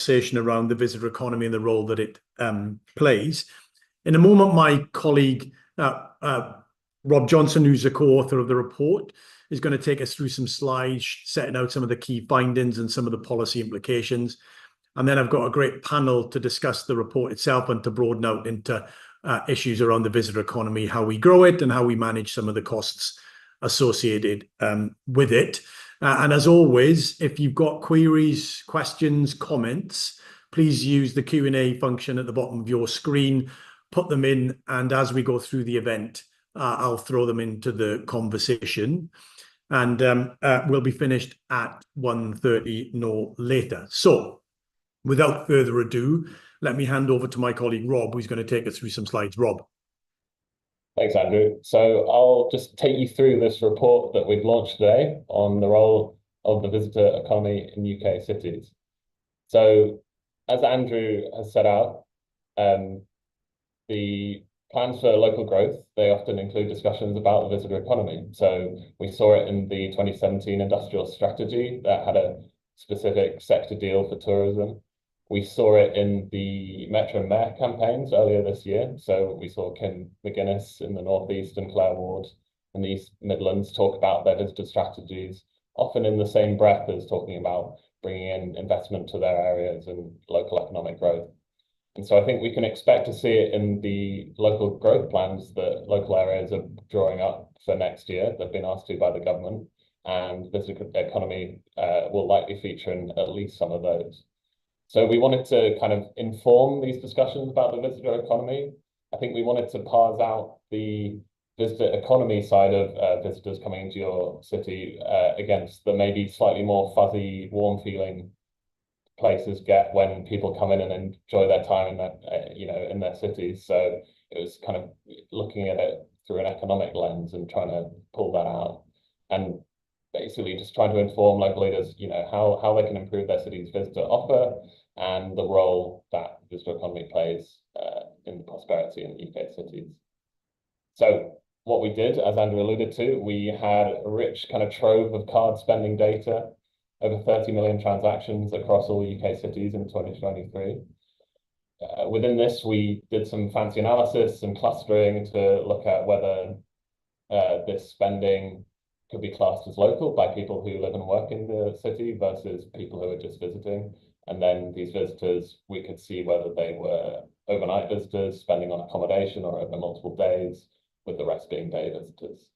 conversation around the visitor economy and the role that it plays. In a moment, my colleague, Rob Johnson, who's the co-author of the report, is going to take us through some slides setting out some of the key findings and some of the policy implications. And then I've got a great panel to discuss the report itself and to broaden out into issues around the visitor economy, how we grow it and how we manage some of the costs associated with it. And as always, if you've got queries, questions, comments, please use the Q&A function at the bottom of your screen, put them in, and as we go through the event, I'll throw them into the conversation. And we'll be finished at 1:30, no later. So without further ado, let me hand over to my colleague Rob, who's going to take us through some slides. Rob. Thanks, Andrew. So I'll just take you through this report that we've launched today on the role of the visitor economy in UK cities. So as Andrew has set out, the plans for local growth, they often include discussions about the visitor economy. So we saw it in the 2017 industrial strategy that had a specific sector deal for tourism. We saw it in the Metro Mayor campaigns earlier this year. So we saw Kim McGuinness in the North East and Claire Ward in the East Midlands talk about their visitor strategies, often in the same breath as talking about bringing in investment to their areas and local economic growth. And so I think we can expect to see it in the local growth plans that local areas are drawing up for next year. They've been asked to by the government, and visitor economy will likely feature in at least some of those. So we wanted to kind of inform these discussions about the visitor economy. I think we wanted to parse out the visitor economy side of visitors coming into your city against the maybe slightly more fuzzy, warm feeling places get when people come in and enjoy their time in their, in their cities. So it was kind of looking at it through an economic lens and trying to pull that out, and basically just trying to inform local leaders, how they can improve their city's visitor offer and the role that visitor economy plays in the prosperity in UK cities. So what we did, as Andrew alluded to, we had a rich kind of trove of card spending data, over 30 million transactions across all UK cities in 2023. Within this, we did some fancy analysis and clustering to look at whether this spending could be classed as local by people who live and work in the city versus people who are just visiting. And then these visitors, we could see whether they were overnight visitors spending on accommodation or over multiple days, with the rest being day visitors.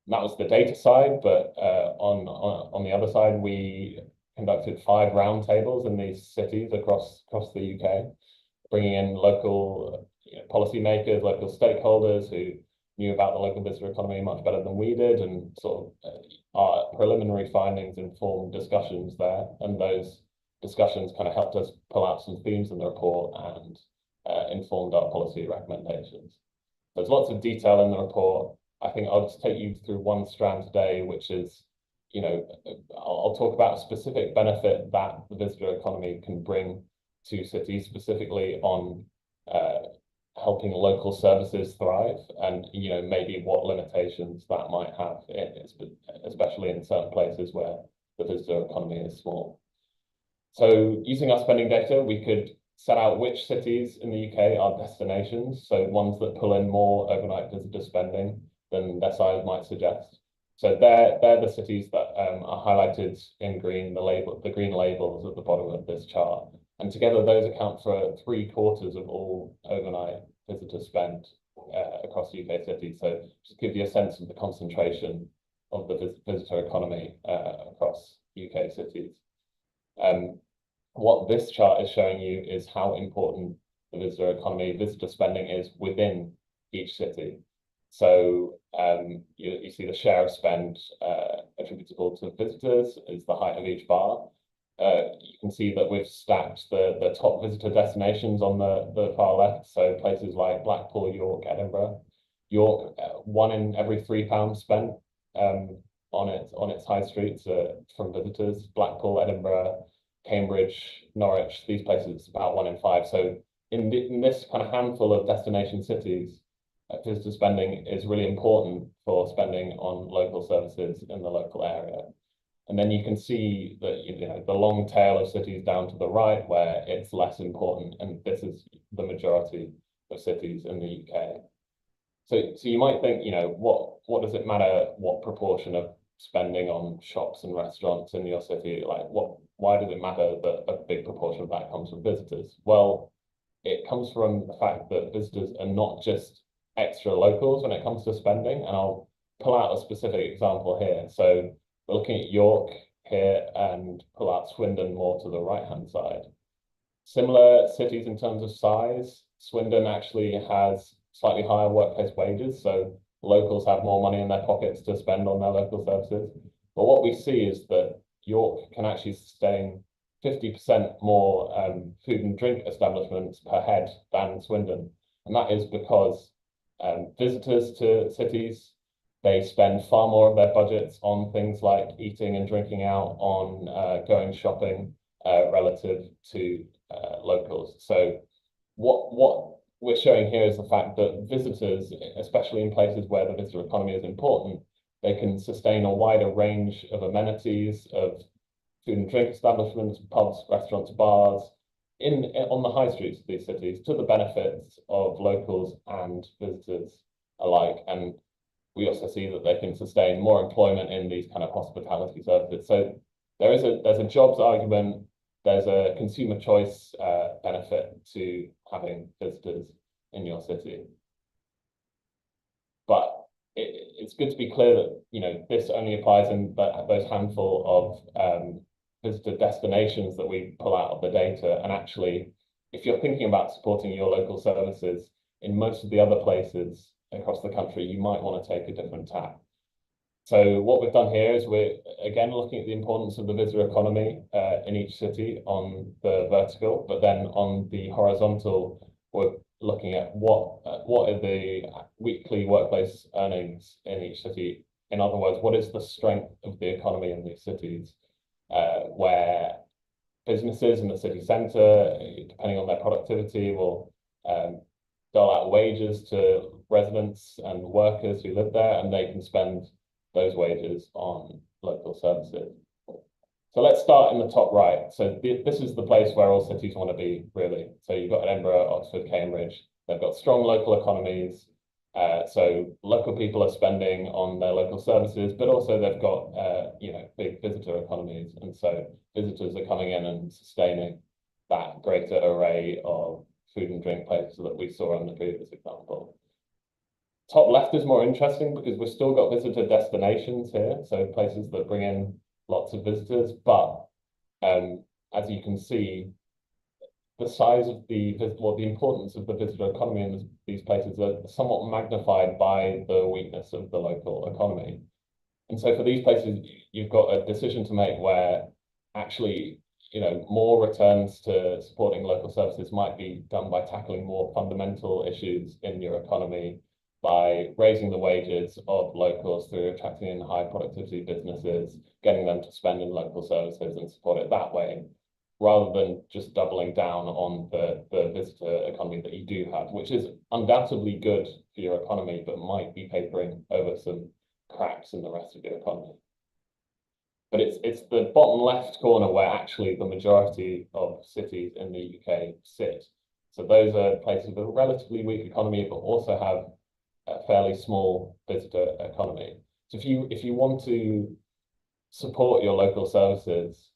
And that was the data side, but on the other side, we conducted 5 roundtables in these cities across the UK, bringing in local policymakers, local stakeholders who knew about the local visitor economy much better than we did, and sort of our preliminary findings informed discussions there, and those discussions kind of helped us pull out some themes in the report and informed our policy recommendations. There's lots of detail in the report. I think I'll just take you through one strand today, which is, I'll talk about a specific benefit that the visitor economy can bring to cities, specifically on helping local services thrive, and maybe what limitations that might have, especially in certain places where the visitor economy is small. So using our spending data, we could set out which cities in the UK are destinations, so ones that pull in more overnight visitor spending than their size might suggest. So they're the cities that are highlighted in green, the green labels at the bottom of this chart. And together those account for 3/4 of all overnight visitor spend across UK cities. So just give you a sense of the concentration of the visitor economy across UK cities. What this chart is showing you is how important the visitor economy, visitor spending is within each city. So you see the share of spend attributable to visitors is the height of each bar. You can see that we've stacked the top visitor destinations on the far left. So places like Blackpool, York, Edinburgh. York, 1 in every £3 spent on its high streets from visitors. Blackpool, Edinburgh, Cambridge, Norwich, these places about 1 in 5. So in this kind of handful of destination cities, visitor spending is really important for spending on local services in the local area. And then you can see that, you know, the long tail of cities down to the right where it's less important. And this is the majority of cities in the UK. So you might think, you know, what does it matter what proportion of spending on shops and restaurants in your city? Like why does it matter that a big proportion of that comes from visitors? Well, it comes from the fact that visitors are not just extra locals when it comes to spending. And I'll pull out a specific example here. So we're looking at York here and pull out Swindon more to the right-hand side. Similar cities in terms of size, Swindon actually has slightly higher workplace wages, so locals have more money in their pockets to spend on their local services. But what we see is that York can actually sustain 50% more food and drink establishments per head than Swindon. And that is because visitors to cities, they spend far more of their budgets on things like eating and drinking out, on going shopping relative to locals. So what we're showing here is the fact that visitors, especially in places where the visitor economy is important, they can sustain a wider range of amenities, of food and drink establishments, pubs, restaurants, bars, on the high streets of these cities to the benefits of locals and visitors alike. And we also see that they can sustain more employment in these kind of hospitality services. So there's a jobs argument, there's a consumer choice benefit to having visitors in your city. But it's good to be clear that, you know, this only applies in those handful of visitor destinations that we pull out of the data. And actually, if you're thinking about supporting your local services in most of the other places across the country, you might want to take a different tack. So what we've done here is we're again looking at the importance of the visitor economy in each city on the vertical, but then on the horizontal, we're looking at what are the weekly workplace earnings in each city. In other words, what is the strength of the economy in these cities, where businesses in the city centre, depending on their productivity, will dole out wages to residents and workers who live there, and they can spend those wages on local services. So let's start in the top right. So this is the place where all cities want to be, really. So you've got Edinburgh, Oxford, Cambridge. They've got strong local economies. So local people are spending on their local services, but also they've got you know, big visitor economies. And so visitors are coming in and sustaining that greater array of food and drink places that we saw in the previous example. Top left is more interesting because we've still got visitor destinations here, so places that bring in lots of visitors. But as you can see, the size of the importance of the visitor economy in these places are somewhat magnified by the weakness of the local economy. And so for these places, you've got a decision to make where actually, you know, more returns to supporting local services might be done by tackling more fundamental issues in your economy, by raising the wages of locals through attracting in high productivity businesses, getting them to spend in local services and support it that way, rather than just doubling down on the visitor economy that you do have, which is undoubtedly good for your economy, but might be papering over some cracks in the rest of your economy. But it's the bottom left corner where actually the majority of cities in the UK sit. So those are places with a relatively weak economy, but also have a fairly small visitor economy. So if you want to support your local services,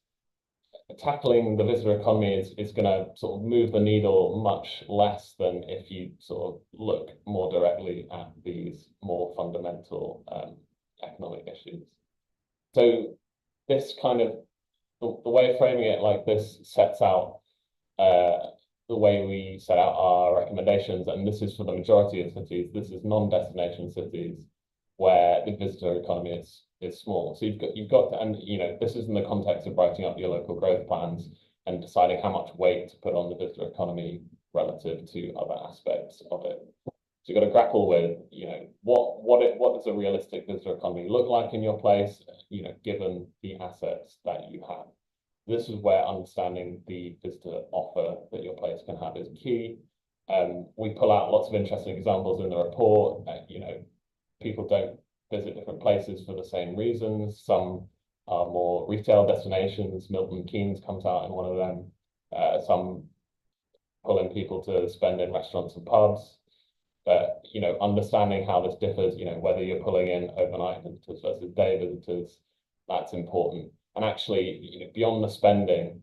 tackling the visitor economy is going to sort of move the needle much less than if you sort of look more directly at these more fundamental economic issues. So this kind of, the way of framing it like this sets out the way we set out our recommendations, and this is for the majority of cities. This is non-destination cities where the visitor economy is small. So you've got to, and you know, this is in the context of writing up your local growth plans and deciding how much weight to put on the visitor economy relative to other aspects of it. So you've got to grapple with, you know, what does a realistic visitor economy look like in your place, you know, given the assets that you have. This is where understanding the visitor offer that your place can have is key. We pull out lots of interesting examples in the report. You know, people don't visit different places for the same reasons. Some are more retail destinations. Milton Keynes comes out in one of them. Some pulling people to spend in restaurants and pubs. But, understanding how this differs, whether you're pulling in overnight visitors versus day visitors, that's important. And actually, beyond the spending,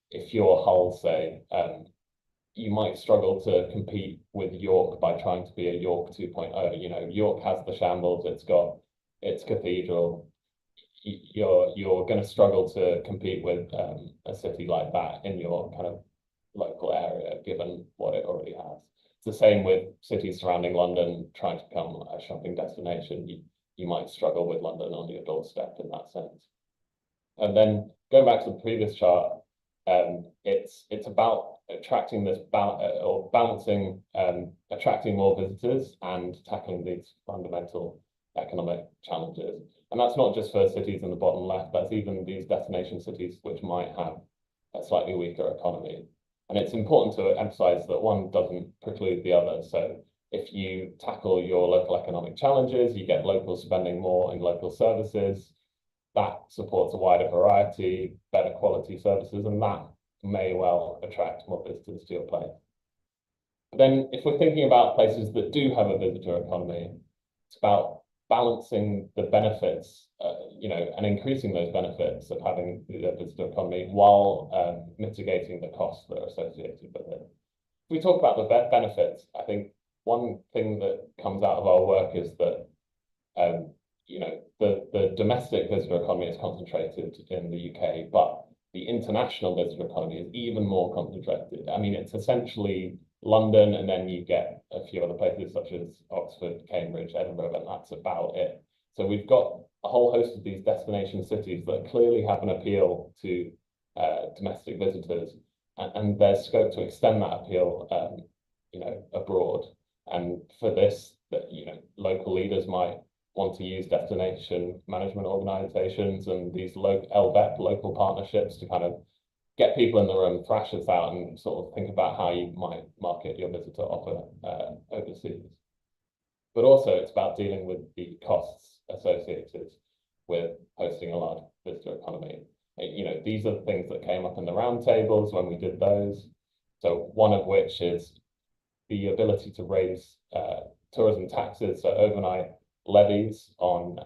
if you're Hull, say, you might struggle to compete with York by trying to be a York 2.0. York has the shambles, it's got its cathedral. You're going to struggle to compete with a city like that in your kind of local area, given what it already has. It's the same with cities surrounding London trying to become a shopping destination. You might struggle with London on your doorstep in that sense. And then going back to the previous chart, it's about attracting this or balancing attracting more visitors and tackling these fundamental economic challenges. And that's not just for cities in the bottom left, that's even these destination cities which might have a slightly weaker economy. And it's important to emphasize that one doesn't preclude the other. So if you tackle your local economic challenges, you get locals spending more in local services, that supports a wider variety, better quality services, and that may well attract more visitors to your place. But then if we're thinking about places that do have a visitor economy, it's about balancing the benefits, and increasing those benefits of having the visitor economy while mitigating the costs that are associated with it. If we talk about the benefits, I think one thing that comes out of our work is that the domestic visitor economy is concentrated in the UK, but the international visitor economy is even more concentrated. I mean, it's essentially London, and then you get a few other places such as Oxford, Cambridge, Edinburgh, and that's about it. So we've got a whole host of these destination cities that clearly have an appeal to domestic visitors, and there's scope to extend that appeal, abroad. And for this, local leaders might want to use destination management organizations and these LVEP, local partnerships, to kind of get people in the room, thrash this out, and sort of think about how you might market your visitor offer overseas. But also it's about dealing with the costs associated with hosting a large visitor economy. These are the things that came up in the roundtables when we did those. So one of which is the ability to raise tourism taxes, so overnight levies on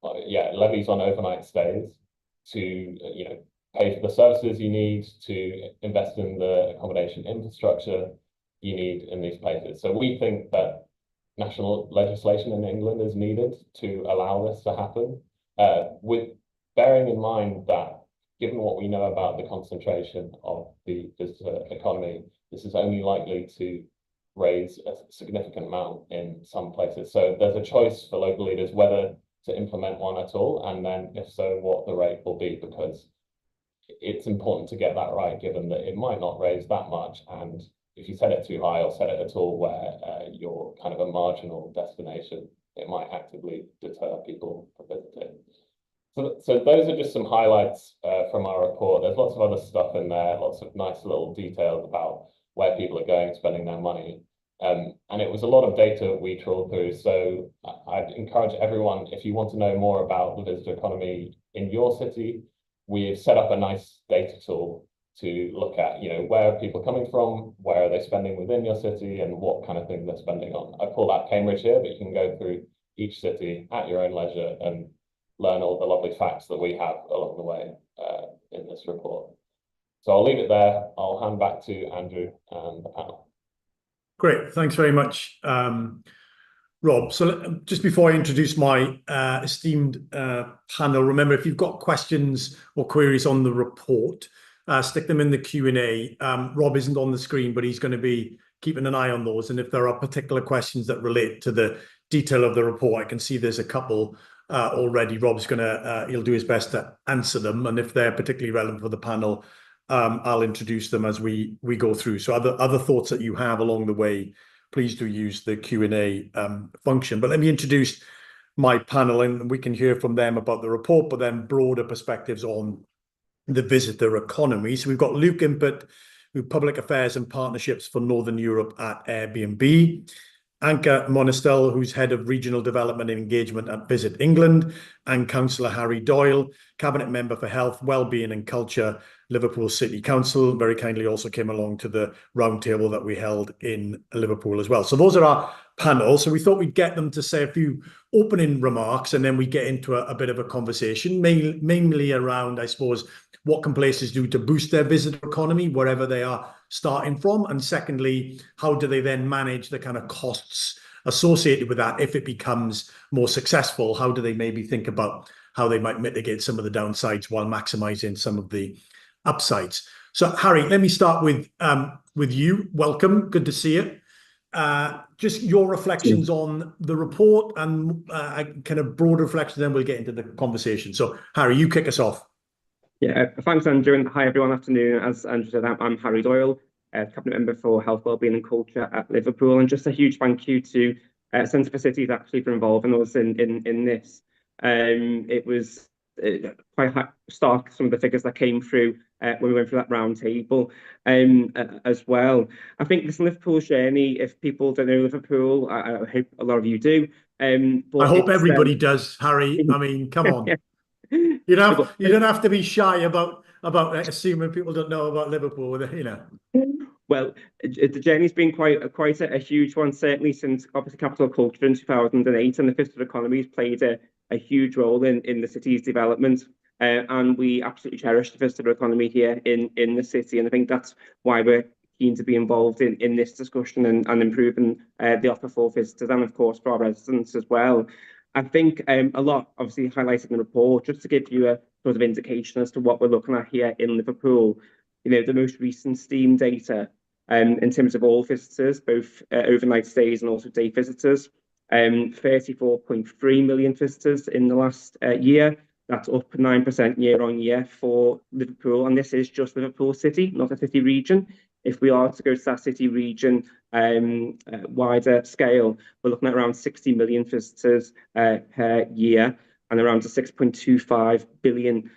overnight stays to pay for the services you need, to invest in the accommodation infrastructure you need in these places. So we think that national legislation in England is needed to allow this to happen, with bearing in mind that given what we know about the concentration of the visitor economy, this is only likely to raise a significant amount in some places. So there's a choice for local leaders whether to implement one at all, and then if so, what the rate will be, because it's important to get that right, given that it might not raise that much. And if you set it too high or set it at all where you're kind of a marginal destination, it might actively deter people from visiting. So those are just some highlights from our report. There's lots of other stuff in there, lots of nice little details about where people are going, spending their money. And it was a lot of data we trawled through. So I'd encourage everyone, if you want to know more about the visitor economy in your city, we've set up a nice data tool to look at, where are people coming from, where are they spending within your city, and what kind of things they're spending on. I pulled out Cambridge here, but you can go through each city at your own leisure and learn all the lovely facts that we have along the way in this report. So I'll leave it there. I'll hand back to Andrew and the panel. Great, thanks very much, Rob. So just before I introduce my esteemed panel, remember, if you've got questions or queries on the report, stick them in the Q&A. Rob isn't on the screen, but he's going to be keeping an eye on those. And if there are particular questions that relate to the detail of the report, I can see there's a couple already. Rob's he'll do his best to answer them. And if they're particularly relevant for the panel, I'll introduce them as we go through. So other thoughts that you have along the way, please do use the Q&A function. But let me introduce my panel, and we can hear from them about the report, but then broader perspectives on the visitor economy. So we've got Luke Impert, who Public Affairs and Partnerships for Northern Europe at Airbnb. Anka Monistel, who's Head of Regional Development and Engagement at Visit England, and Councillor Harry Doyle, Cabinet Member for Health, Wellbeing and Culture, Liverpool City Council, very kindly also came along to the roundtable that we held in Liverpool as well. So those are our panel. So we thought we'd get them to say a few opening remarks, and then we get into a bit of a conversation, mainly around, I suppose, what can places do to boost their visitor economy wherever they are starting from? And secondly, how do they then manage the kind of costs associated with that if it becomes more successful? How do they maybe think about how they might mitigate some of the downsides while maximizing some of the upsides? So, Harry, let me start with you. Welcome. Good to see you. Just your reflections on the report and kind of broad reflections, then we'll get into the conversation. So, Harry, you kick us off. Yeah, thanks, Andrew, and hi everyone. Afternoon. As Andrew said, I'm Harry Doyle, Cabinet Member for Health, Wellbeing and Culture at Liverpool, and just a huge thank you to Centre for Cities actually for involving us in this. It was quite stark, some of the figures that came through when we went through that round table as well. I think this Liverpool journey, if people don't know Liverpool, I hope a lot of you do. But I hope everybody does, Harry. I mean, come on. You don't have to be shy about assuming people don't know about Liverpool, you know. Well, the journey's been quite a huge one, certainly since obviously capital culture in 2008, and the visitor economy has played a huge role in the city's development. And we absolutely cherish the visitor economy here in the city, and I think that's why we're keen to be involved in this discussion and improving the offer for visitors and, of course, for our residents as well. I think a lot obviously highlighted in the report, just to give you a sort of indication as to what we're looking at here in Liverpool. You know, the most recent STEAM data in terms of all visitors, both overnight stays and also day visitors, 34.3 million visitors in the last year. That's up 9% year on year for Liverpool. And this is just Liverpool City, not a city region. If we are to go to that city region wider scale, we're looking at around 60 million visitors per year and around a 6.25 billion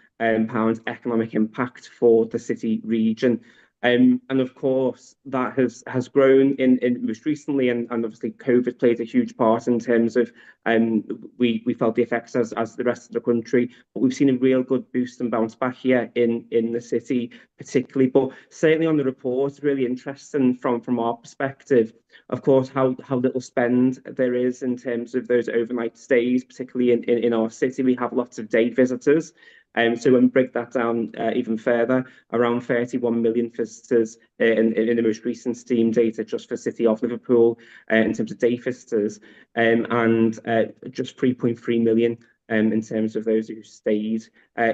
pounds economic impact for the city region. And of course, that has grown in most recently, and obviously COVID played a huge part in terms of we felt the effects as the rest of the country. But we've seen a real good boost and bounce back here in the city, particularly. But certainly on the report, really interesting from our perspective. Of course, how little spend there is in terms of those overnight stays, particularly in our city. We have lots of day visitors. So when we break that down even further, around 31 million visitors in the most recent STEAM data just for City of Liverpool in terms of day visitors, and just 3.3 million in terms of those who stayed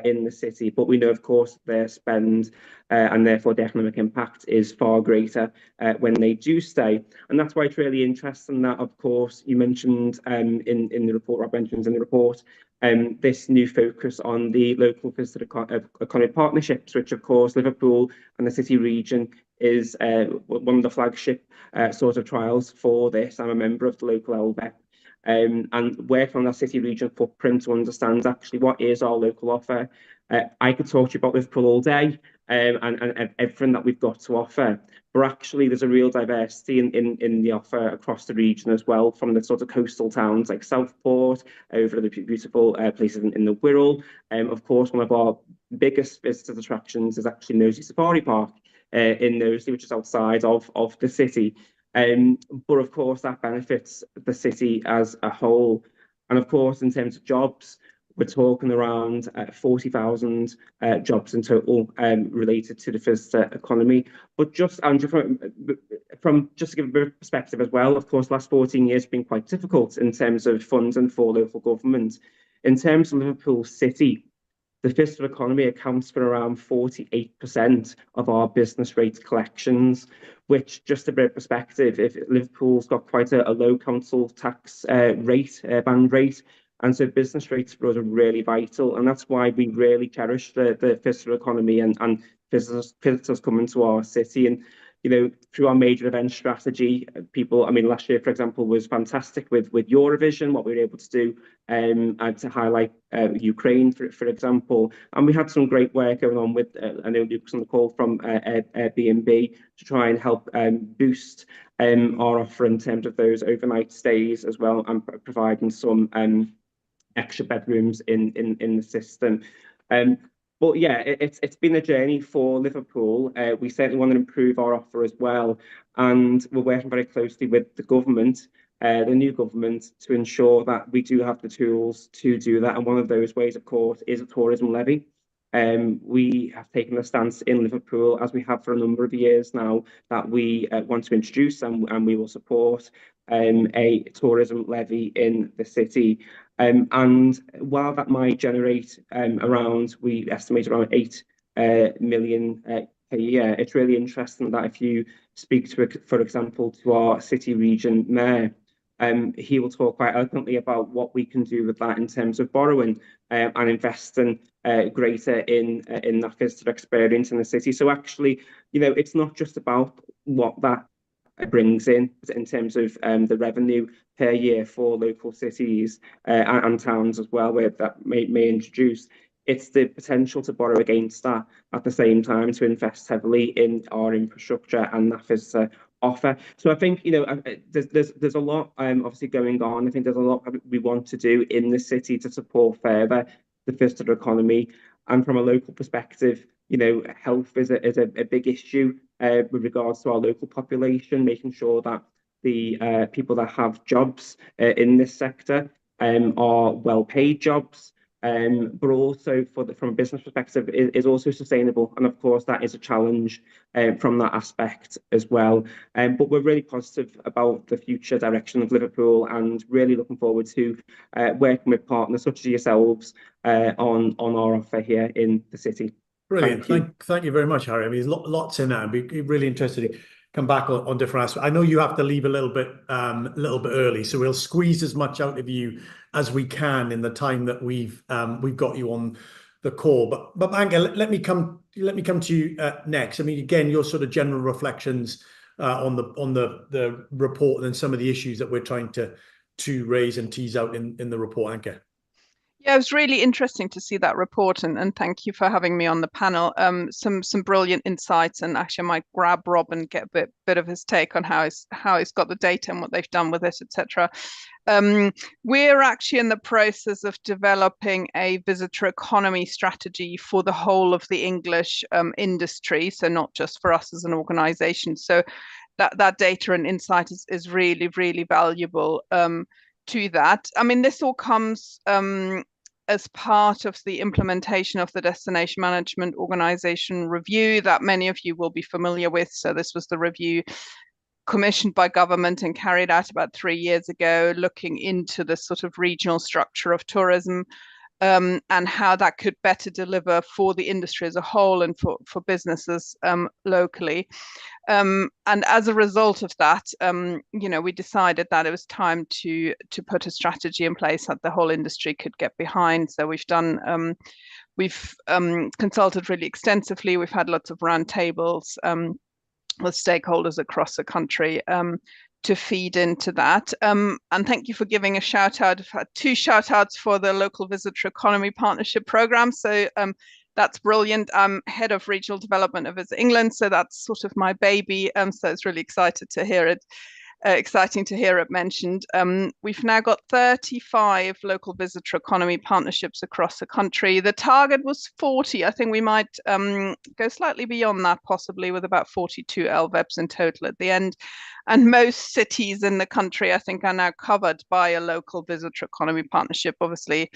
in the city. But we know, of course, their spend and therefore the economic impact is far greater when they do stay. And that's why it's really interesting that, of course, you mentioned in the report, Rob mentions in the report, this new focus on the local visitor economy partnerships, which, of course, Liverpool and the city region is one of the flagship sort of trials for this. I'm a member of the local LBEP. And working on that city region footprint to understand actually what is our local offer. I could talk to you about Liverpool all day and everything that we've got to offer. But actually, there's a real diversity in the offer across the region as well, from the sort of coastal towns like Southport over the beautiful places in the Wirral. Of course, one of our biggest visitors attractions is actually Nosey Safari Park in Nosey, which is outside of the city. But of course, that benefits the city as a whole. And of course, in terms of jobs, we're talking around 40,000 jobs in total related to the visitor economy. But just, Andrew, from just to give a bit of perspective as well, of course, the last 14 years have been quite difficult in terms of funding for local government. In terms of Liverpool City, the visitor economy accounts for around 48% of our business rate collections, which, just a bit of perspective, if Liverpool's got quite a low council tax rate, band rate, and so business rates for us are really vital, and that's why we really cherish the visitor economy and visitors coming to our city. And through our major event strategy, I mean, last year, for example, was fantastic with Eurovision, what we were able to do and to highlight Ukraine, for example. And we had some great work going on with, I know Luke's on the call from Airbnb, to try and help boost our offer in terms of those overnight stays as well, and providing some extra bedrooms in the system. But yeah, it's been a journey for Liverpool. We certainly want to improve our offer as well, and we're working very closely with the government, the new government, to ensure that we do have the tools to do that. And one of those ways, of course, is a tourism levy. We have taken a stance in Liverpool, as we have for a number of years now, that we want to introduce and we will support a tourism levy in the city. And while that might generate we estimate around 8 million a year, it's really interesting that if you speak to, for example, to our city region mayor, he will talk quite eloquently about what we can do with that in terms of borrowing and investing greater in that visitor experience in the city. So actually, it's not just about what that brings in terms of the revenue per year for local cities and towns as well, where that may introduce. It's the potential to borrow against that at the same time, to invest heavily in our infrastructure and that visitor offer. So I think there's a lot obviously going on. I think there's a lot we want to do in the city to support further the visitor economy. And from a local perspective, health is a big issue with regards to our local population, making sure that the people that have jobs in this sector are well-paid jobs. But also from a business perspective is also sustainable, and of course that is a challenge from that aspect as well. But we're really positive about the future direction of Liverpool, and really looking forward to working with partners such as yourselves on our offer here in the city. Brilliant. Thank you very much, Harry. I mean, there's lots in there. I'd be really interested to come back on different aspects. I know you have to leave a little bit early, so we'll squeeze as much out of you as we can in the time that we've got you on the call. But Anka, let me come to you next. I mean, again, your sort of general reflections on the report and some of the issues that we're trying to raise and tease out in the report, Anka. Yeah, it was really interesting to see that report, and thank you for having me on the panel. Some brilliant insights, and actually I might grab Rob and get a bit of his take on how he's got the data and what they've done with it, etc. We're actually in the process of developing a visitor economy strategy for the whole of the English industry, so not just for us as an organization. So that data and insight is really, really valuable to that. I mean, this all comes as part of the implementation of the Destination Management Organization review that many of you will be familiar with. So this was the review commissioned by government and carried out about 3 years ago, looking into the sort of regional structure of tourism and how that could better deliver for the industry as a whole and for businesses locally. And as a result of that, we decided that it was time to put a strategy in place that the whole industry could get behind. So we've consulted really extensively. We've had lots of roundtables with stakeholders across the country to feed into that. And thank you for giving a shout out. I've had 2 shout outs for the Local Visitor Economy Partnership Programme. So that's brilliant. I'm head of regional development of Visit England, so that's sort of my baby. So it's really exciting to hear it mentioned. We've now got 35 local visitor economy partnerships across the country. The target was 40. I think we might go slightly beyond that, possibly, with about 42 LVEPs in total at the end. And most cities in the country, I think, are now covered by a local visitor economy partnership. Obviously,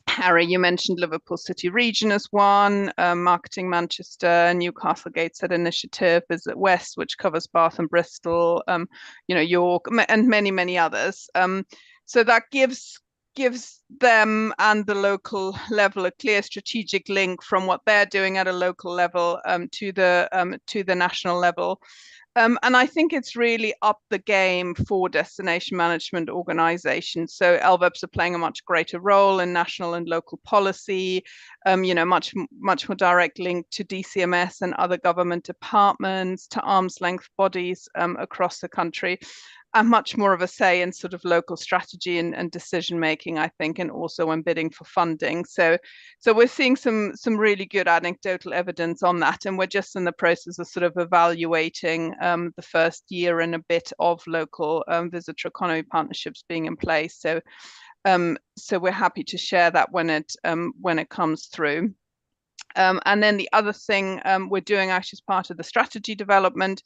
Harry, you mentioned Liverpool City Region as one, Marketing Manchester, Newcastle Gateshead Initiative, Visit West, which covers Bath and Bristol, York, and many, many others. So that gives gives them and the local level a clear strategic link from what they're doing at a local level to the national level. And I think it's really up the game for destination management organizations. So LVEPs are playing a much greater role in national and local policy, much more direct link to DCMS and other government departments, to arm's length bodies across the country, and much more of a say in sort of local strategy and decision making, I think, and also when bidding for funding. So we're seeing some really good anecdotal evidence on that, and we're just in the process of sort of evaluating the first year and a bit of local visitor economy partnerships being in place. So we're happy to share that when it comes through. And then the other thing we're doing actually as part of the strategy development,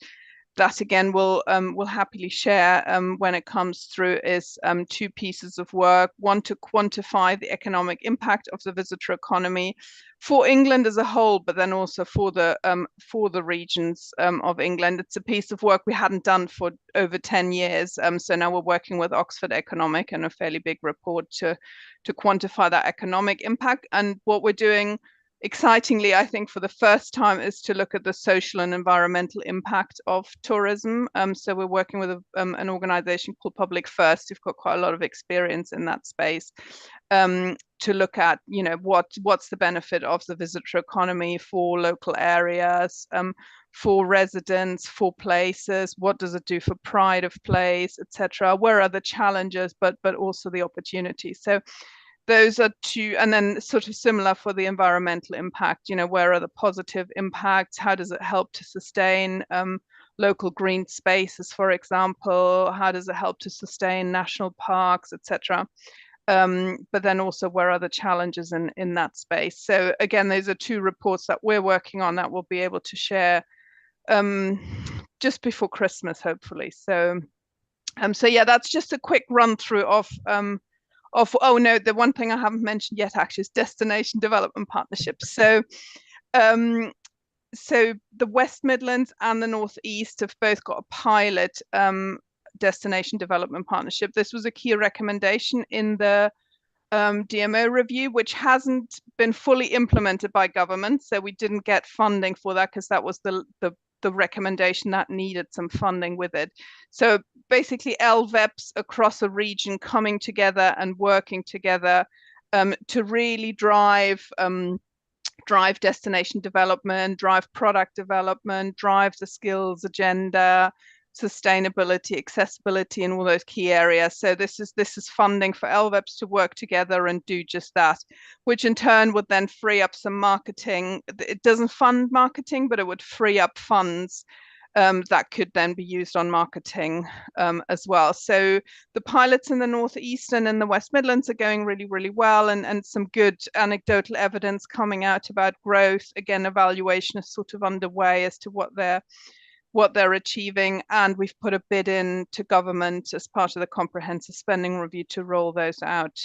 that again we'll happily share when it comes through, is two pieces of work. One, to quantify the economic impact of the visitor economy for England as a whole, but then also for the regions of England. It's a piece of work we hadn't done for over 10 years. So now we're working with Oxford Economic and a fairly big report to quantify that economic impact. And what we're doing, excitingly, I think for the first time, is to look at the social and environmental impact of tourism. So we're working with an organization called Public First, who've got quite a lot of experience in that space, to look at, what's the benefit of the visitor economy for local areas, for residents, for places, what does it do for pride of place, etc. Where are the challenges, but also the opportunities. So those are two, and then sort of similar for the environmental impact, where are the positive impacts? How does it help to sustain local green spaces, for example? How does it help to sustain national parks, etc.? But then also, where are the challenges in that space? So again, those are two reports that we're working on that we'll be able to share just before Christmas, hopefully. So yeah, that's just a quick run through of the one thing I haven't mentioned yet actually is destination development partnerships. So the West Midlands and the North East have both got a pilot destination development partnership. This was a key recommendation in the DMO review, which hasn't been fully implemented by government. So we didn't get funding for that because that was the recommendation that needed some funding with it. So basically LVEPs across a region coming together and working together to really drive destination development, drive product development, drive the skills agenda, sustainability, accessibility, and all those key areas. So this is funding for LVEPs to work together and do just that, which in turn would then free up some marketing. It doesn't fund marketing, but it would free up funds that could then be used on marketing as well. So the pilots in the Northeast and in the West Midlands are going really, really well, and some good anecdotal evidence coming out about growth. Again, evaluation is sort of underway as to what they're achieving, and we've put a bid in to government as part of the comprehensive spending review to roll those out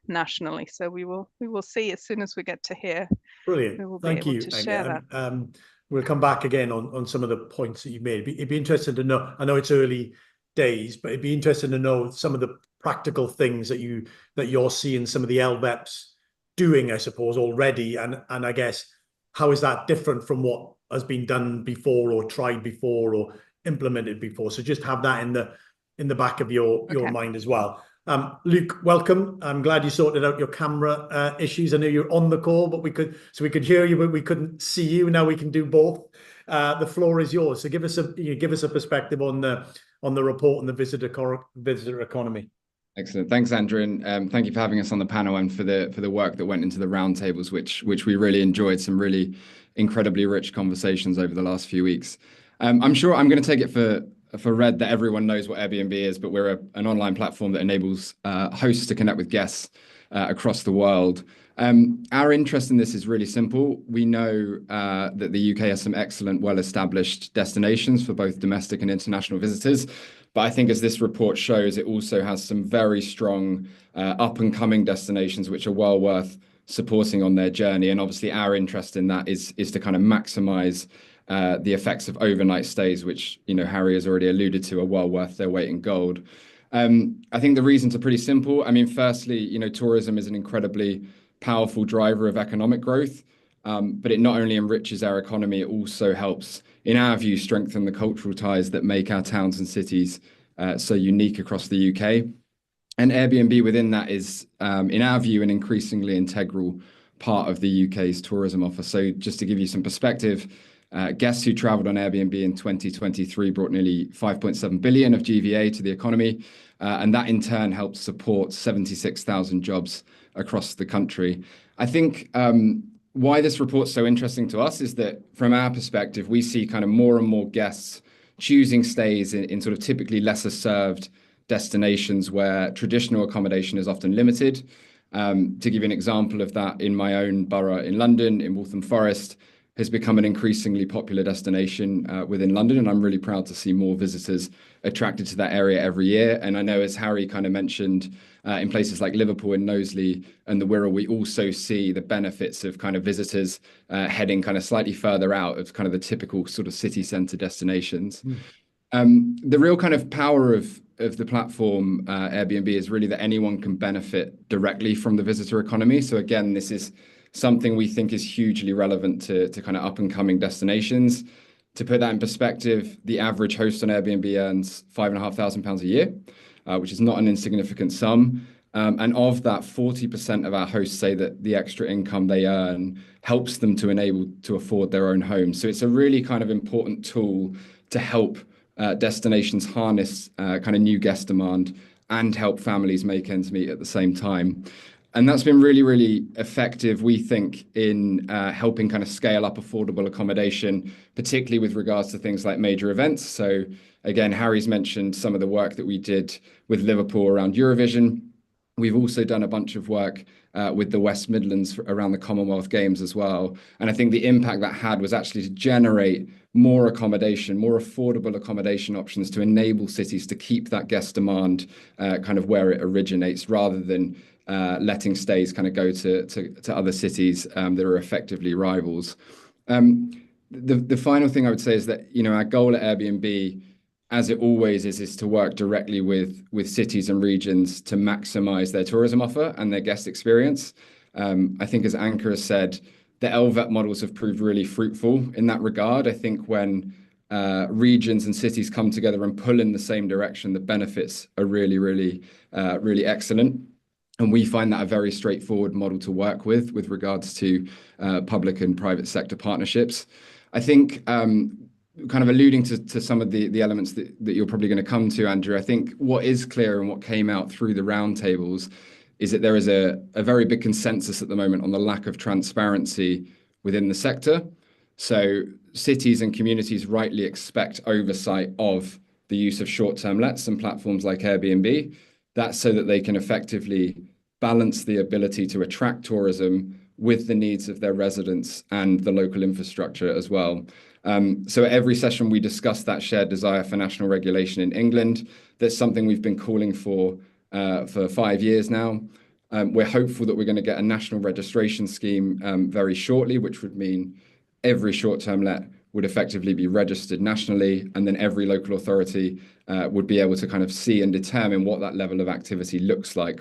nationally. So we will see as soon as we get to here. Brilliant. Thank you. To share that. We'll come back again on some of the points that you've made. It'd be interesting to know. I know it's early days, but it'd be interesting to know some of the practical things that you're seeing some of the LVEPs doing, I suppose, already, and I guess how is that different from what has been done before or tried before or implemented before? So just have that in the back of your mind as well. Luke, welcome. I'm glad you sorted out your camera issues. I know you're on the call, but we could hear you, but we couldn't see you. Now we can do both. The floor is yours. So give us a perspective on the report on the visitor economy. Excellent. Thanks, Andrew, and thank you for having us on the panel and for the work that went into the roundtables, which we really enjoyed. Some really incredibly rich conversations over the last few weeks. I'm sure I'm going to take it for read that everyone knows what Airbnb is, but we're an online platform that enables hosts to connect with guests across the world. Our interest in this is really simple. We know that the UK has some excellent, well-established destinations for both domestic and international visitors. But I think as this report shows, it also has some very strong up-and-coming destinations which are well worth supporting on their journey. And obviously our interest in that is to kind of maximize the effects of overnight stays, which, Harry has already alluded to, are well worth their weight in gold. I think the reasons are pretty simple. I mean, firstly, you know, tourism is an incredibly powerful driver of economic growth, but it not only enriches our economy, it also helps, in our view, strengthen the cultural ties that make our towns and cities so unique across the UK. And Airbnb within that is, in our view, an increasingly integral part of the UK's tourism offer. So just to give you some perspective, guests who traveled on Airbnb in 2023 brought nearly 5.7 billion of GVA to the economy, and that in turn helped support 76,000 jobs across the country. I think why this report's so interesting to us is that from our perspective, we see kind of more and more guests choosing stays in sort of typically lesser served destinations where traditional accommodation is often limited. To give you an example of that, in my own borough in London, in Waltham Forest, has become an increasingly popular destination within London, and I'm really proud to see more visitors attracted to that area every year. And I know, as Harry kind of mentioned, in places like Liverpool and Knowsley and the Wirral, we also see the benefits of kind of visitors heading kind of slightly further out of kind of the typical sort of city centre destinations. The real kind of power of the platform Airbnb is really that anyone can benefit directly from the visitor economy. So again, this is something we think is hugely relevant to kind of up and coming destinations. To put that in perspective, the average host on Airbnb earns £5,500 a year, which is not an insignificant sum. And of that, 40% of our hosts say that the extra income they earn helps them to enable to afford their own home. So it's a really kind of important tool to help destinations harness kind of new guest demand and help families make ends meet at the same time. And that's been really, really effective, we think, in helping kind of scale up affordable accommodation, particularly with regards to things like major events. So again, Harry's mentioned some of the work that we did with Liverpool around Eurovision. We've also done a bunch of work with the West Midlands around the Commonwealth Games as well. And I think the impact that had was actually to generate more accommodation, more affordable accommodation options to enable cities to keep that guest demand kind of where it originates, rather than letting stays kind of go to other cities that are effectively rivals. The final thing I would say is that, you know, our goal at Airbnb, as it always is to work directly with cities and regions to maximize their tourism offer and their guest experience. I think, as Anka has said, the LVET models have proved really fruitful in that regard. I think when regions and cities come together and pull in the same direction, the benefits are really, really, really excellent. And we find that a very straightforward model to work with regards to public and private sector partnerships. I think kind of alluding to some of the elements that you're probably going to come to, Andrew, I think what is clear and what came out through the roundtables is that there is a very big consensus at the moment on the lack of transparency within the sector. So cities and communities rightly expect oversight of the use of short-term lets and platforms like Airbnb. That's so that they can effectively balance the ability to attract tourism with the needs of their residents and the local infrastructure as well. So at every session, we discuss that shared desire for national regulation in England. That's something we've been calling for 5 years now. We're hopeful that we're going to get a national registration scheme very shortly, which would mean every short-term let would effectively be registered nationally, and then every local authority would be able to kind of see and determine what that level of activity looks like.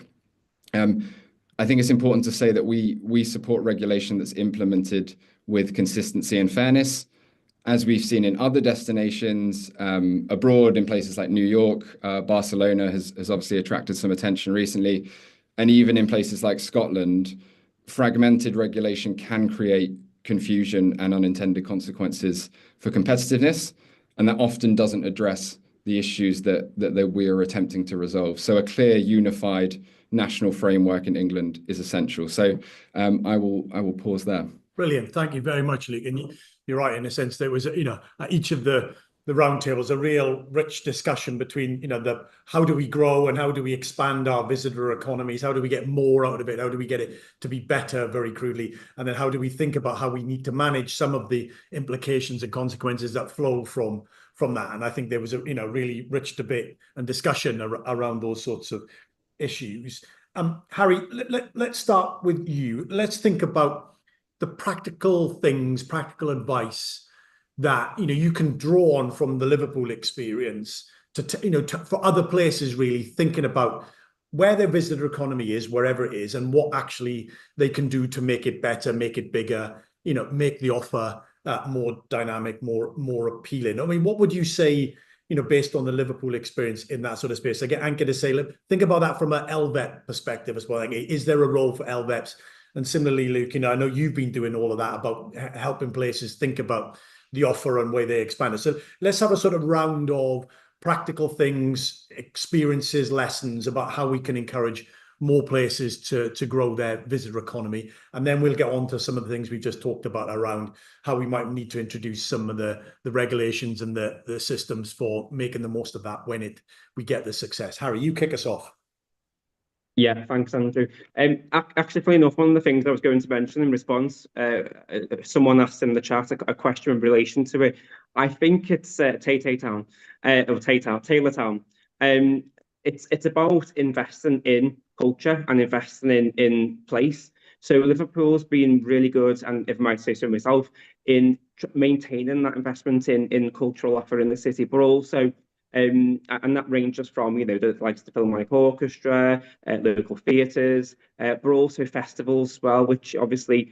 I think it's important to say that we support regulation that's implemented with consistency and fairness. As we've seen in other destinations abroad, in places like New York, Barcelona has obviously attracted some attention recently, and even in places like Scotland, fragmented regulation can create confusion and unintended consequences for competitiveness, and that often doesn't address the issues that we are attempting to resolve. So a clear, unified national framework in England is essential. So I will pause there. Brilliant. Thank you very much, Luke. And you're right in the sense there was, you know, at each of the roundtables, a real rich discussion between, you know, how do we grow and how do we expand our visitor economies? How do we get more out of it? How do we get it to be better, very crudely? And then how do we think about how we need to manage some of the implications and consequences that flow from that? And I think there was a, you know, really rich debate and discussion around those sorts of issues. Harry, let's start with you. Let's think about the practical things, practical advice that, you know, you can draw on from the Liverpool experience for other places, really thinking about where their visitor economy is, wherever it is, and what actually they can do to make it better, make it bigger, make the offer more dynamic, more appealing. I mean, what would you say, based on the Liverpool experience in that sort of space? I get Anke to say, look, think about that from an LVEP perspective as well. Like, is there a role for LVEPs? And similarly, Luke, I know you've been doing all of that about helping places think about the offer and where they expand it. So let's have a sort of round of practical things, experiences, lessons about how we can encourage more places to grow their visitor economy. And then we'll get on to some of the things we've just talked about around how we might need to introduce some of the regulations and the systems for making the most of that when we get the success. Harry, you kick us off. Yeah, thanks, Andrew. Actually, funny enough, one of the things I was going to mention in response, someone asked in the chat a question in relation to it. I think it's Taylor Town. It's about investing in culture and investing in place. So Liverpool's been really good, and if I might say so myself, in maintaining that investment in cultural offer in the city, but also and that ranges from, the likes of the Philharmonic Orchestra, local theatres, but also festivals as well, which obviously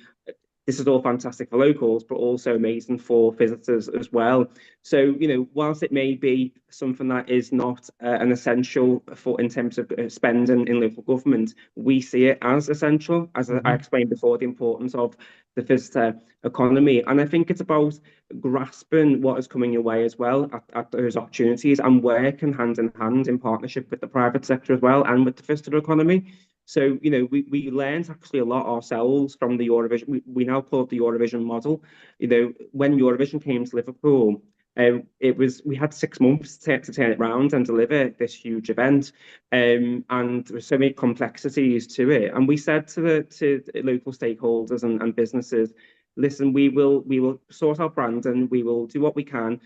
this is all fantastic for locals, but also amazing for visitors as well. So, whilst it may be something that is not an essential in terms of spending in local government, we see it as essential, as I explained before, the importance of the visitor economy. And I think it's about grasping what is coming your way as well at those opportunities, and working hand in hand in partnership with the private sector as well and with the visitor economy. So, we learned actually a lot ourselves from the Eurovision. We now call it the Eurovision model. When Eurovision came to Liverpool, we had 6 months to turn it around and deliver this huge event, and there were so many complexities to it. And we said to the local stakeholders and businesses, listen, we will sort our brand and we will do what we can,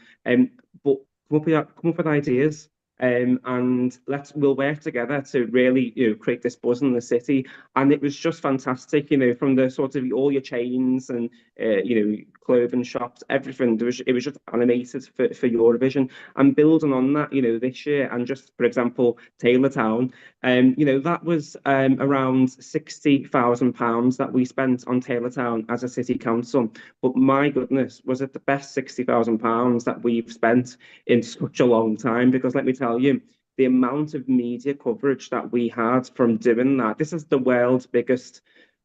but come up with ideas. And we'll work together to really, create this buzz in the city. And it was just fantastic, from the sort of all your chains and clothing shops, everything. It was just animated for Eurovision, and building on that, this year. And just for example, Taylor Town, that was around £60,000 that we spent on Taylor Town as a city council. But my goodness, was it the best £60,000 that we've spent in such a long time? Because let me tell you, the amount of media coverage that we had from doing that. This is the world's biggest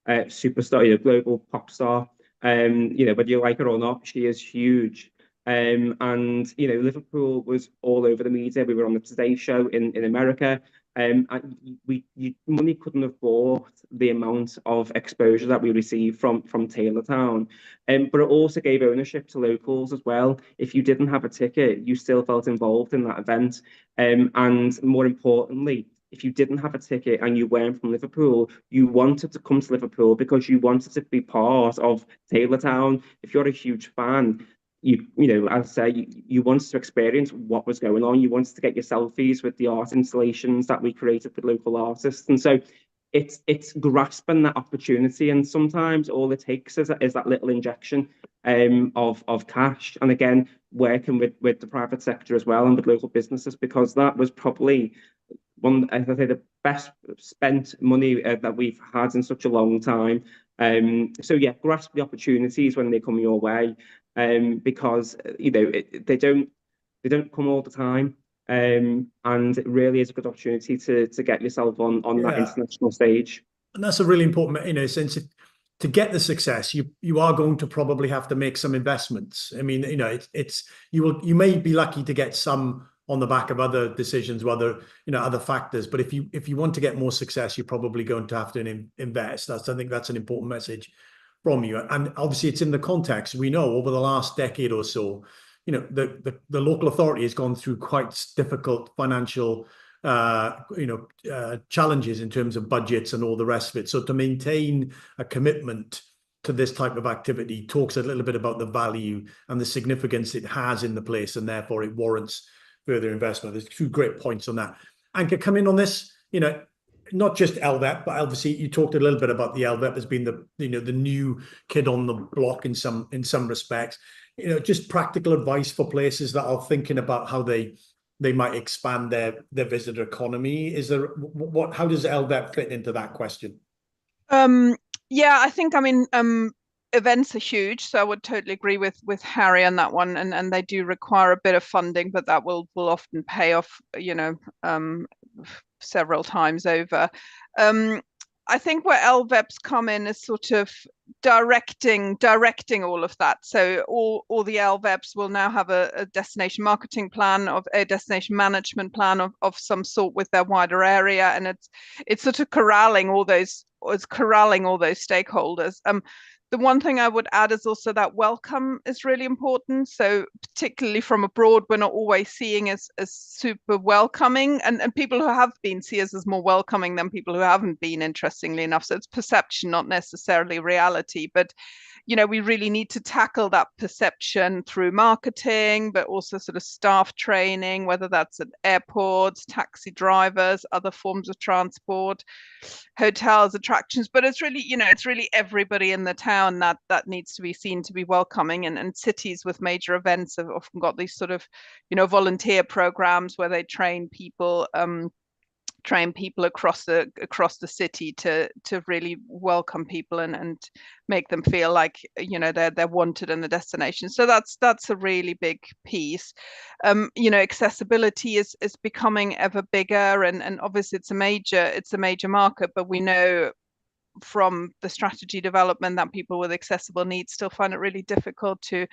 superstar, global pop star. Whether you like her or not, she is huge. And Liverpool was all over the media. We were on the Today Show in America. And money couldn't have bought the amount of exposure that we received from Taylor Town. But it also gave ownership to locals as well. If you didn't have a ticket, you still felt involved in that event. And more importantly, if you didn't have a ticket and you weren't from Liverpool, you wanted to come to Liverpool because you wanted to be part of Taylor Town. If you're a huge fan, as I say, you wanted to experience what was going on. You wanted to get your selfies with the art installations that we created with local artists. And so it's grasping that opportunity. And sometimes all it takes is that little injection of cash. And again, working with the private sector as well and with local businesses, because that was probably as I say, the best spent money that we've had in such a long time. So yeah, grasp the opportunities when they come your way. Because they don't come all the time, and it really is a good opportunity to get yourself on that international stage. And that's a really important, sense to get the success. You are going to probably have to make some investments. I mean, you may be lucky to get some on the back of other decisions, other factors. But if you want to get more success, you're probably going to have to invest. I think that's an important message from you. And obviously it's in the context. We know over the last decade or so, the local authority has gone through quite difficult financial challenges in terms of budgets and all the rest of it. So to maintain a commitment to this type of activity talks a little bit about the value and the significance it has in the place, and therefore it warrants further investment. There's 2 great points on that. Anke, come in on this, not just LVEP, but obviously you talked a little bit about the LVEP as being the new kid on the block in some respects. Just practical advice for places that are thinking about how they they might expand their visitor economy. Is there how does LVEP fit into that question? Yeah, I think, I mean, events are huge, so I would totally agree with Harry on that one, and they do require a bit of funding, but that will often pay off, you know, several times over. I think where LVEPs come in is sort of directing all of that. So all the LVEPs will now have a destination marketing plan, of a destination management plan of some sort with their wider area, and it's sort of corralling all those stakeholders. The one thing I would add is also that welcome is really important. So particularly from abroad, we're not always seeing as super welcoming, and people who have been see us as more welcoming than people who haven't been, interestingly enough. So it's perception, not necessarily reality. But you know, we really need to tackle that perception through marketing, but also sort of staff training, whether that's at airports, taxi drivers, other forms of transport, hotels, attractions. But it's really, you know, it's really everybody in the town that needs to be seen to be welcoming. And cities with major events have often got these sort of, you know, volunteer programs where they train people across the city to really welcome people and make them feel like, you know, they're wanted in the destination. So that's a really big piece. You know, accessibility is becoming ever bigger, and obviously it's a major market, but we know from the strategy development that people with accessible needs still find it really difficult to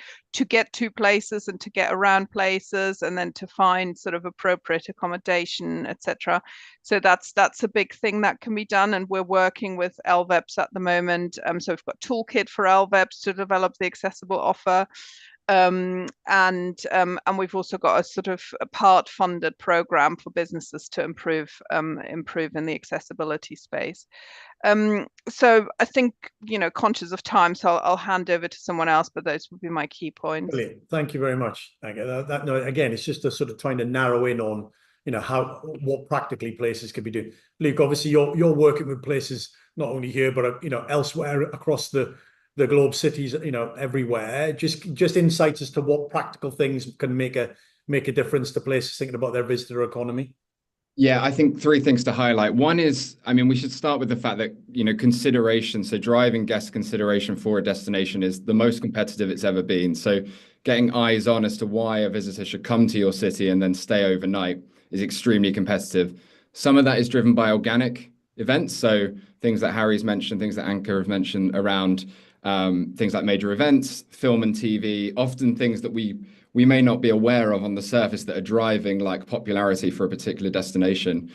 get to places and to get around places, and then to find sort of appropriate accommodation, etc. So that's a big thing that can be done, and we're working with LVEPs at the moment. So we've got a toolkit for LVEPs to develop the accessible offer. And we've also got a sort of a part funded program for businesses to improve in the accessibility space. So I think, you know, conscious of time, so I'll hand over to someone else, but those would be my key points. Brilliant. Thank you very much. No, again, it's just a sort of trying to narrow in on, you know, what practically places could be doing. Luke, obviously you're working with places not only here, but you know, elsewhere across the globe, cities, you know, everywhere. Just insights as to what practical things can make a difference to places thinking about their visitor economy. Yeah, I think three things to highlight. One is, I mean, we should start with the fact that, you know, consideration, so driving guest consideration for a destination is the most competitive it's ever been. So getting eyes on as to why a visitor should come to your city and then stay overnight is extremely competitive. Some of that is driven by organic events. So things that Harry's mentioned, things that Anka have mentioned around things like major events, film and TV, often things that we may not be aware of on the surface that are driving like popularity for a particular destination.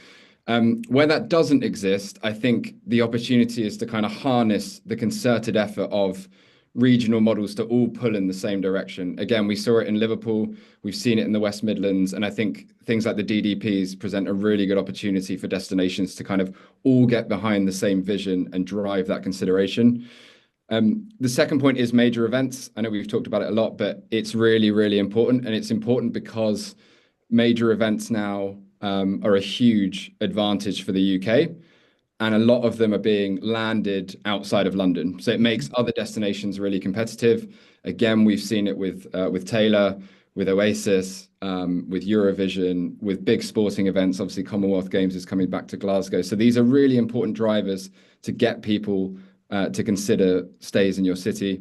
Where that doesn't exist, I think the opportunity is to kind of harness the concerted effort of regional models to all pull in the same direction. Again, we saw it in Liverpool, we've seen it in the West Midlands, and I think things like the DDPs present a really good opportunity for destinations to kind of all get behind the same vision and drive that consideration. The second point is major events. I know we've talked about it a lot, but it's really, really important. And it's important because major events now are a huge advantage for the UK. And a lot of them are being landed outside of London. So it makes other destinations really competitive. Again, we've seen it with Taylor, with Oasis, with Eurovision, with big sporting events. Obviously, Commonwealth Games is coming back to Glasgow. So these are really important drivers to get people to consider stays in your city.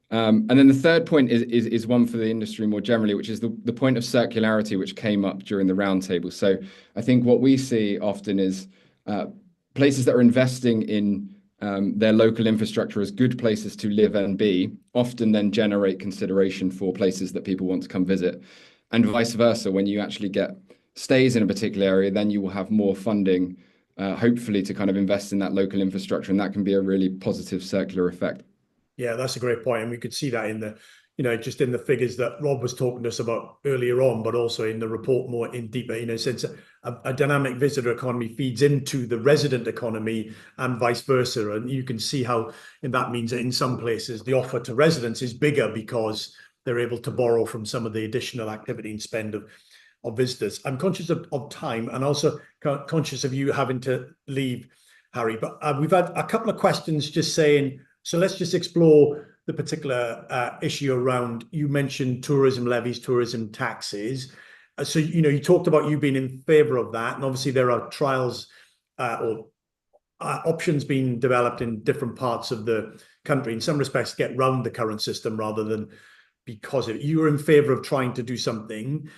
And then the third point is one for the industry more generally, which is the point of circularity, which came up during the roundtable. So I think what we see often is places that are investing in their local infrastructure as good places to live and be, often then generate consideration for places that people want to come visit. And vice versa, when you actually get stays in a particular area, then you will have more funding hopefully to kind of invest in that local infrastructure, and that can be a really positive circular effect. Yeah, that's a great point, and we could see that in the, you know, just in the figures that Rob was talking to us about earlier on, but also in the report more in deeper, you know, since a dynamic visitor economy feeds into the resident economy and vice versa, and you can see how, and that means that in some places the offer to residents is bigger because they're able to borrow from some of the additional activity and spend of visitors. I'm conscious of time, and also conscious of you having to leave, Harry, but we've had a couple of questions just saying, so let's just explore the particular issue around, you mentioned tourism levies, tourism taxes. So, you talked about you being in favor of that, and obviously there are trials or options being developed in different parts of the country, in some respects, get round the current system rather than because of it. You were in favor of trying to do something.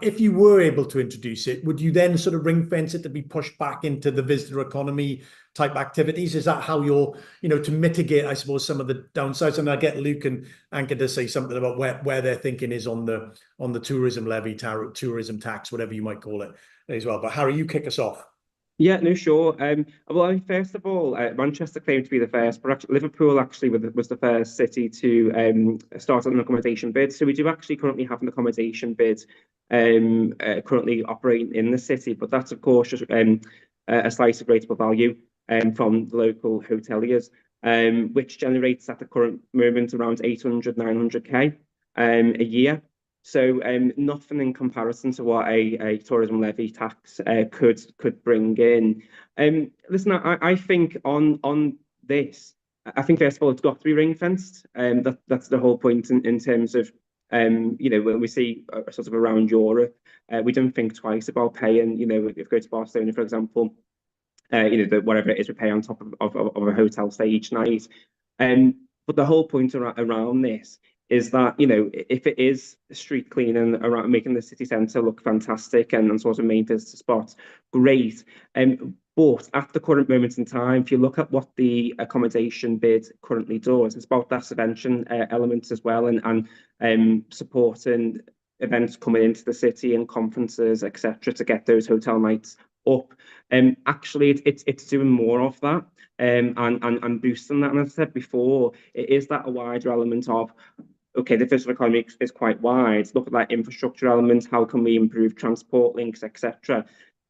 If you were able to introduce it, would you then sort of ring fence it to be pushed back into the visitor economy type activities? Is that how you're, to mitigate, I suppose, some of the downsides? And I get Luke and Anka to say something about where their thinking is on the tourism levy, tourism tax, whatever you might call it as well. But Harry, you kick us off. Yeah, no, sure. Well, first of all, Manchester claimed to be the first, but actually, Liverpool actually was the first city to start an accommodation bid. So we do actually currently have an accommodation bid currently operating in the city, but that's of course just a slice of rateable value from the local hoteliers, which generates at the current moment around 800, 900k a year. So nothing in comparison to what a tourism levy tax could bring in. Listen, I think on this, I think first of all it's got to be ring fenced. That's the whole point in terms of when we see sort of around Europe, we don't think twice about paying. If we go to Barcelona, for example, whatever it is we pay on top of a hotel stay each night. But the whole point around this is that, if it is street cleaning around making the city centre look fantastic and sort of main visitor spots, great. But at the current moment in time, if you look at what the accommodation bid currently does, it's about that subvention element as well, and supporting events coming into the city and conferences, etc., to get those hotel nights up. Actually, it's doing more of that and boosting that. And as I said before, it is that a wider element of, okay, the visitor economy is quite wide. Look at that infrastructure element. How can we improve transport links, etc.?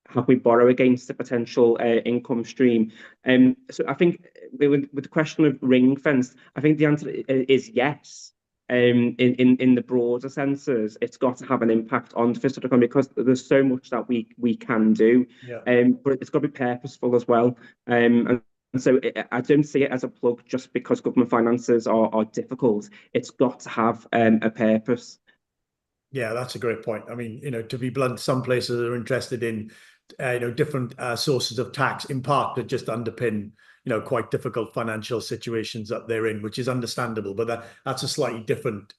How can we borrow against the potential income stream? So I think with the question of ring fenced, I think the answer is yes. In the broader senses, it's got to have an impact on the visitor economy because there's so much that we can do. Yeah. But it's got to be purposeful as well. And so I don't see it as a plug just because government finances are difficult. It's got to have a purpose. Yeah, that's a great point. I mean, to be blunt, some places are interested in, different sources of tax, in part to just underpin, quite difficult financial situations that they're in, which is understandable. But that's a slightly different,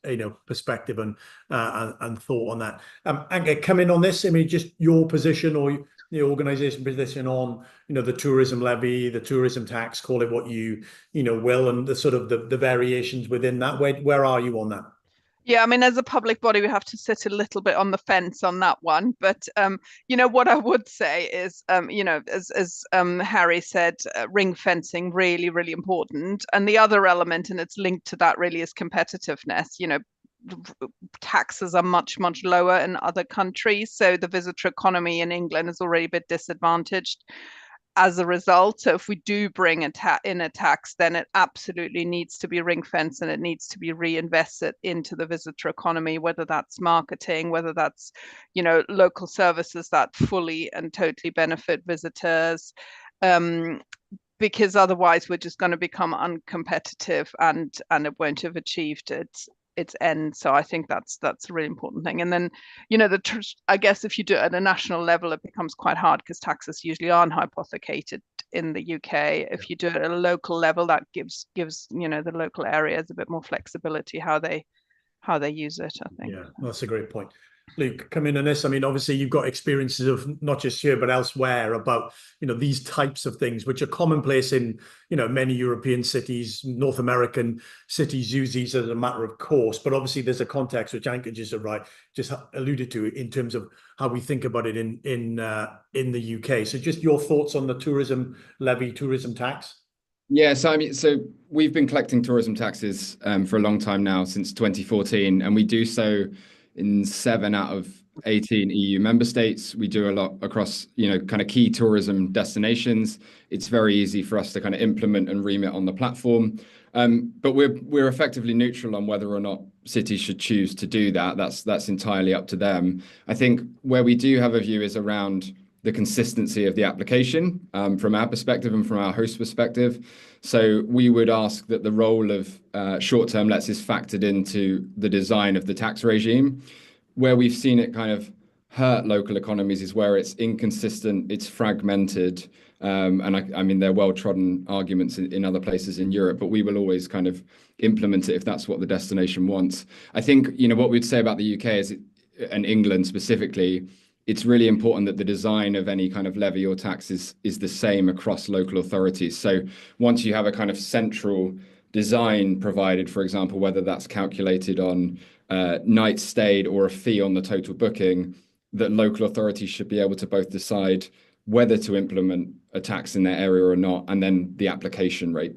perspective and thought on that. Anka, come in on this. I mean, just your position or the organisation position on, the tourism levy, the tourism tax, call it what you will, and the sort of the variations within that. Where are you on that? Yeah, I mean, as a public body, we have to sit a little bit on the fence on that one. But what I would say is, as Harry said, ring fencing really, really important. And the other element, and it's linked to that, really is competitiveness. Taxes are much, much lower in other countries, so the visitor economy in England is already a bit disadvantaged as a result. So if we do bring in a tax, then it absolutely needs to be ring fenced and it needs to be reinvested into the visitor economy, whether that's marketing, whether that's, local services that fully and totally benefit visitors. Because otherwise we're just going to become uncompetitive and it won't have achieved its end. So I think that's a really important thing. And then, I guess if you do it at a national level, it becomes quite hard because taxes usually aren't hypothecated in the UK. If you do it at a local level, that gives the local areas a bit more flexibility how they use it, I think. Yeah, that's a great point. Luke, come in on this. I mean, obviously you've got experiences of not just here but elsewhere about these types of things, which are commonplace in many European cities. North American cities use these as a matter of course, but obviously there's a context which Anka just alluded to in terms of how we think about it in the UK. So just your thoughts on the tourism levy, tourism tax. Yeah, so we've been collecting tourism taxes for a long time now, since 2014, and we do so in 7 out of 18 EU member states. We do a lot across, kind of key tourism destinations. It's very easy for us to kind of implement and remit on the platform. But we're effectively neutral on whether or not cities should choose to do that. That's entirely up to them. I think where we do have a view is around the consistency of the application from our perspective and from our host perspective. So we would ask that the role of short-term lets is factored into the design of the tax regime. Where we've seen it kind of hurt local economies is where it's inconsistent, it's fragmented, and I mean, there are well-trodden arguments in other places in Europe, but we will always kind of implement it if that's what the destination wants. I think, you know, what we'd say about the UK is, and England specifically, it's really important that the design of any kind of levy or tax is the same across local authorities. So once you have a kind of central design provided, for example, whether that's calculated on nights stayed or a fee on the total booking, that local authorities should be able to both decide whether to implement a tax in their area or not, and then the application rate.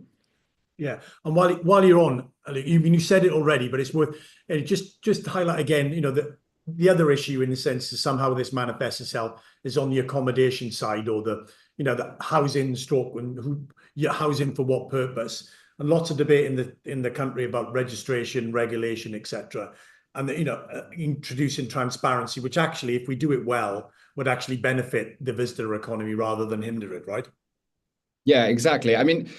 Yeah, and while you're on, you said it already, but it's worth just to highlight again. You know, the other issue in the sense that somehow this manifests itself is on the accommodation side, or the housing stroke and housing for what purpose, and lots of debate in the country about registration, regulation, etc. And introducing transparency, which actually, if we do it well, would actually benefit the visitor economy rather than hinder it, right? Yeah, exactly. I mean,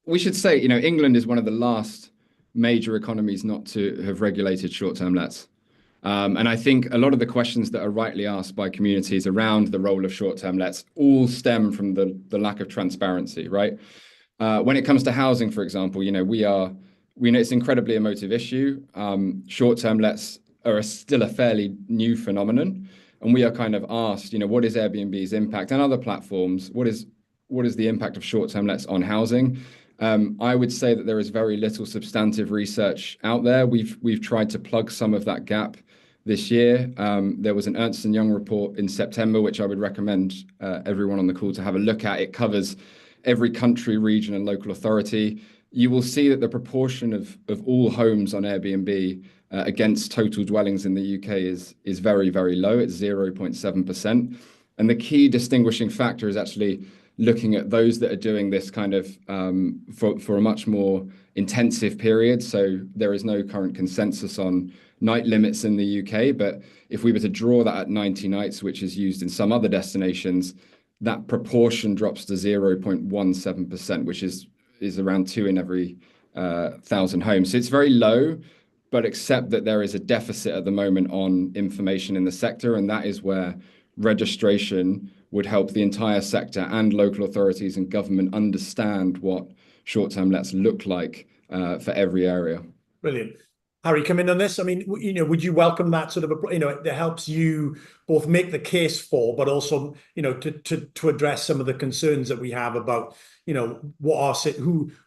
we should say, you know, England is one of the last major economies not to have regulated short-term lets. And I think a lot of the questions that are rightly asked by communities around the role of short-term lets all stem from the lack of transparency, right? When it comes to housing, for example, you know, we know it's an incredibly emotive issue. Short-term lets are still a fairly new phenomenon. And we are kind of asked, you know, what is Airbnb's impact, and other platforms? What is the impact of short-term lets on housing? I would say that there is very little substantive research out there. We've tried to plug some of that gap this year. There was an Ernst & Young report in September, which I would recommend everyone on the call to have a look at. It covers every country, region, and local authority. You will see that the proportion of all homes on Airbnb against total dwellings in the UK is very, very low. It's 0.7%. And the key distinguishing factor is actually looking at those that are doing this kind of for a much more intensive period. So there is no current consensus on night limits in the UK, but if we were to draw that at 90 nights, which is used in some other destinations, that proportion drops to 0.17%, which is around 2 in every 1,000 homes. So it's very low, but except that there is a deficit at the moment on information in the sector, and that is where registration would help the entire sector and local authorities and government understand what short-term lets look like for every area. Brilliant. Harry, come in on this. I mean, you know, would you welcome that sort of that helps you both make the case for, but also, you know, to address some of the concerns that we have about, you know,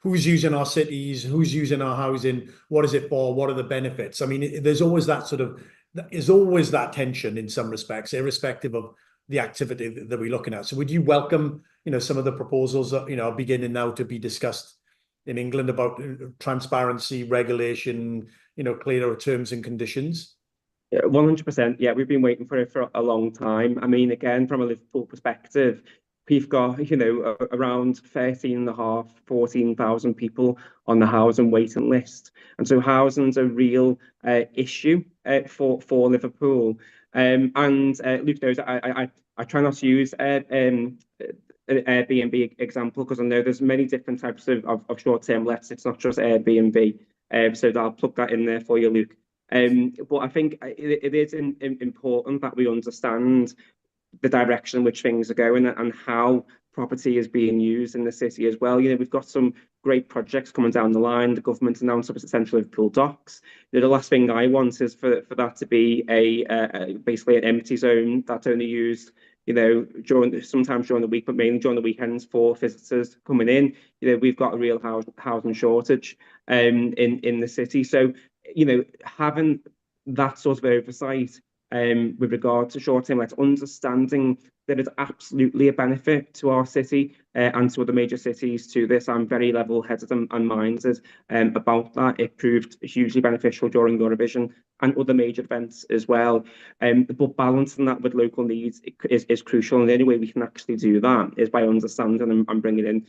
who's using our cities, who's using our housing, what is it for, what are the benefits? I mean, there's always that tension in some respects, irrespective of the activity that we're looking at. So would you welcome, you know, some of the proposals that, you know, are beginning now to be discussed in England about transparency, regulation, you know, clearer terms and conditions? 100%. Yeah, we've been waiting for it for a long time. I mean, again, from a Liverpool perspective, we've got, you know, around 13,500, 14,000 people on the housing waiting list. And so housing's a real issue for Liverpool. And Luke knows I try not to use an Airbnb example, because I know there's many different types of short-term lets. It's not just Airbnb. So I'll plug that in there for you, Luke. But I think it is important that we understand the direction in which things are going and how property is being used in the city as well. You know, we've got some great projects coming down the line. The government announced up at Central Liverpool Docks. You know, the last thing I want is for that to be basically an empty zone that's only used, you know, sometimes during the week, but mainly during the weekends for visitors coming in. You know, we've got a real housing shortage in the city. So, you know, having that sort of oversight with regard to short-term lets, understanding that it's absolutely a benefit to our city and to other major cities to this. I'm very level-headed and minded about that. It proved hugely beneficial during Eurovision and other major events as well. But balancing that with local needs is crucial. And the only way we can actually do that is by understanding and bringing in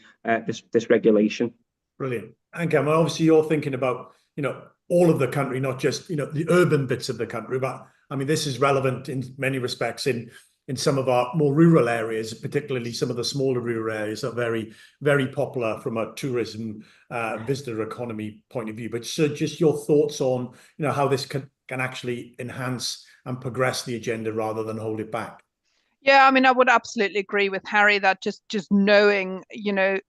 this regulation. Brilliant. And Cameron, obviously you're thinking about, you know, all of the country, not just, you know, the urban bits of the country, but I mean, this is relevant in many respects in some of our more rural areas, particularly some of the smaller rural areas are very, very popular from a tourism visitor economy point of view. But so just your thoughts on, you know, how this can actually enhance and progress the agenda rather than hold it back. Yeah, I mean, I would absolutely agree with Harry that just knowing,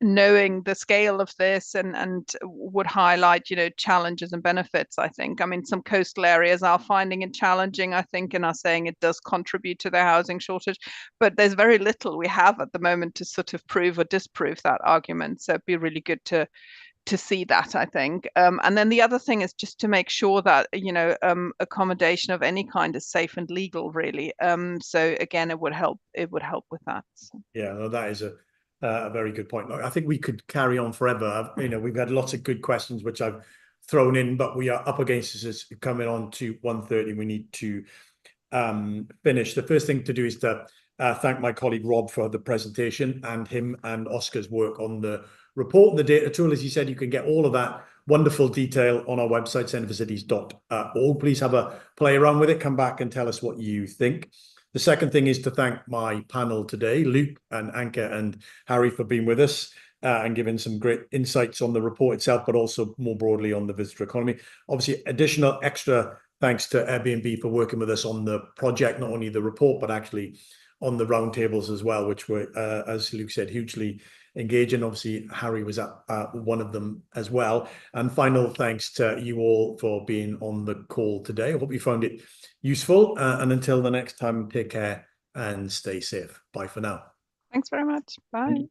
knowing the scale of this and would highlight, challenges and benefits, I think. I mean, some coastal areas are finding it challenging, I think, and are saying it does contribute to their housing shortage, but there's very little we have at the moment to sort of prove or disprove that argument. So it'd be really good to see that, I think. And then the other thing is just to make sure that, accommodation of any kind is safe and legal, really. So again, it would help with that. So. Yeah, no, that is a very good point. I think we could carry on forever. We've had lots of good questions, which I've thrown in, but we are up against this coming on to 1:30. We need to finish. The first thing to do is to thank my colleague Rob for the presentation, and him and Oscar's work on the report and the data tool. As you said, you can get all of that wonderful detail on our website, centreforcities.org. Please have a play around with it. Come back and tell us what you think. The second thing is to thank my panel today, Luke and Anka and Harry, for being with us and giving some great insights on the report itself, but also more broadly on the visitor economy. Obviously, additional extra thanks to Airbnb for working with us on the project, not only the report, but actually on the roundtables as well, which were, as Luke said, hugely engaging. Obviously, Harry was at one of them as well. And final thanks to you all for being on the call today. I hope you found it useful. And until the next time, take care and stay safe. Bye for now. Thanks very much. Bye.